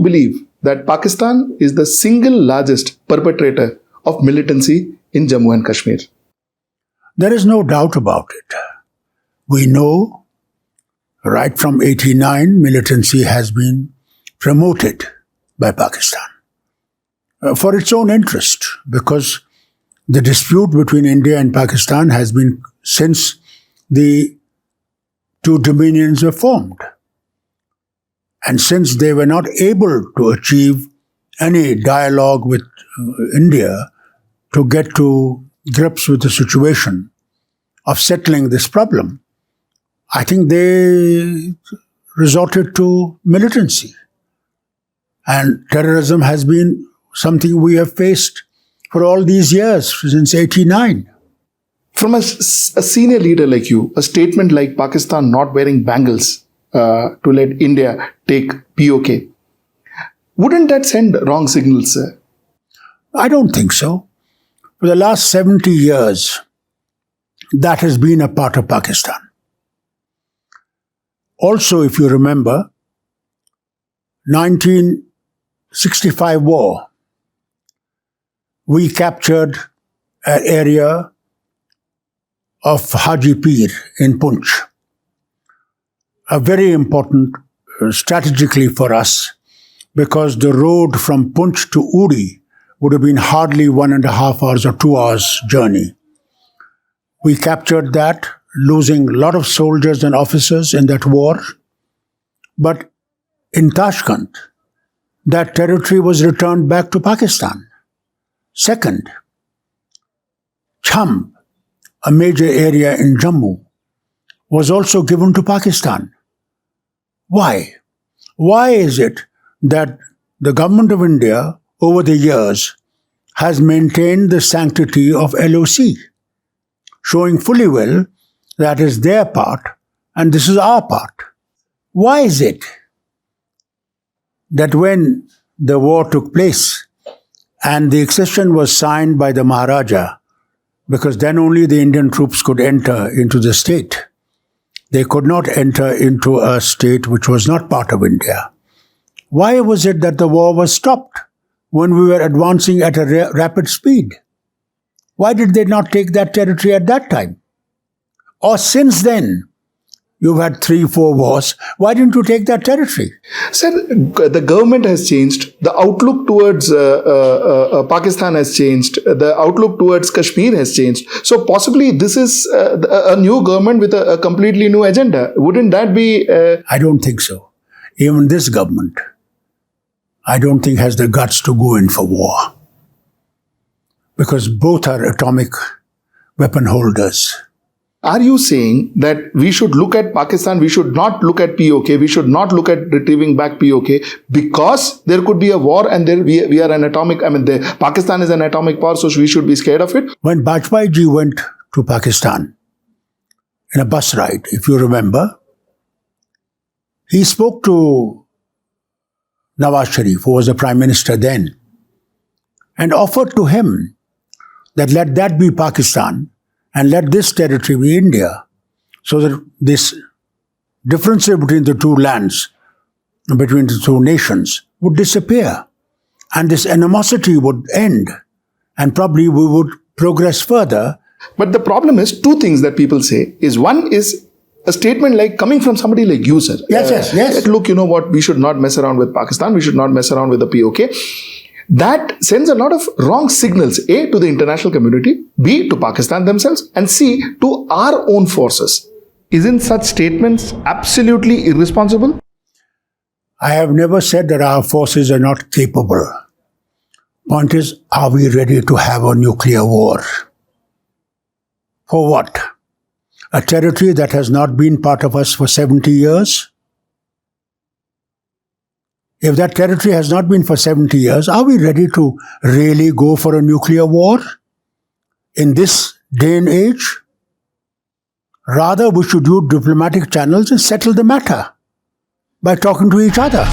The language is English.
you believe that Pakistan is the single largest perpetrator of militancy in Jammu and Kashmir? There is no doubt about it. We know right from 89, militancy has been promoted by Pakistan for its own interest, because the dispute between India and Pakistan has been since the two dominions were formed. And since they were not able to achieve any dialogue with India to get to grips with the situation of settling this problem, I think they resorted to militancy. And terrorism has been something we have faced for all these years, since 89. From a senior leader like you, a statement like Pakistan not wearing bangles to let India take POK, wouldn't that send wrong signals, sir? I don't think so. For the last 70 years, that has been a part of Pakistan. Also, if you remember, 1965 war, we captured an area of Haji Pir in Poonch, a very important strategically for us, because the road from Poonch to Uri would have been hardly 1.5 hours or 2 hours journey. We captured that, losing a lot of soldiers and officers in that war. But in Tashkent, that territory was returned back to Pakistan. Second, Cham, a major area in Jammu, was also given to Pakistan. Why? Why is it that the government of India over the years has maintained the sanctity of LOC, showing fully well that is their part and this is our part? Why is it that when the war took place and the accession was signed by the Maharaja, because then only the Indian troops could enter into the state, they could not enter into a state which was not part of India? Why was it that the war was stopped when we were advancing at a rapid speed? Why did they not take that territory at that time? Or since then, you've had 3-4 wars. Why didn't you take that territory? Sir, the government has changed. The outlook towards Pakistan has changed. The outlook towards Kashmir has changed. So possibly this is a new government with a completely new agenda. Wouldn't that be... I don't think so. Even this government, I don't think has the guts to go in for war. Because both are atomic weapon holders. Are you saying that we should look at Pakistan, we should not look at POK, we should not look at retrieving back POK because there could be a war and we are an atomic, Pakistan is an atomic power, so we should be scared of it? When Bajpayee ji went to Pakistan in a bus ride, if you remember, he spoke to Nawaz Sharif, who was the Prime Minister then, and offered to him that let that be Pakistan and let this territory be India, so that this difference between the two lands, between the two nations, would disappear. And this animosity would end. And probably we would progress further. But the problem is, two things that people say is, one is a statement like coming from somebody like you, sir. Yes. Look, you know what, we should not mess around with Pakistan, we should not mess around with the POK. That sends a lot of wrong signals, A, to the international community, B, to Pakistan themselves, and C, to our own forces. Isn't such statements absolutely irresponsible? I have never said that our forces are not capable. Point is, are we ready to have a nuclear war? For what? A territory that has not been part of us for 70 years? If that territory has not been for 70 years, are we ready to really go for a nuclear war in this day and age? Rather, we should use diplomatic channels and settle the matter by talking to each other.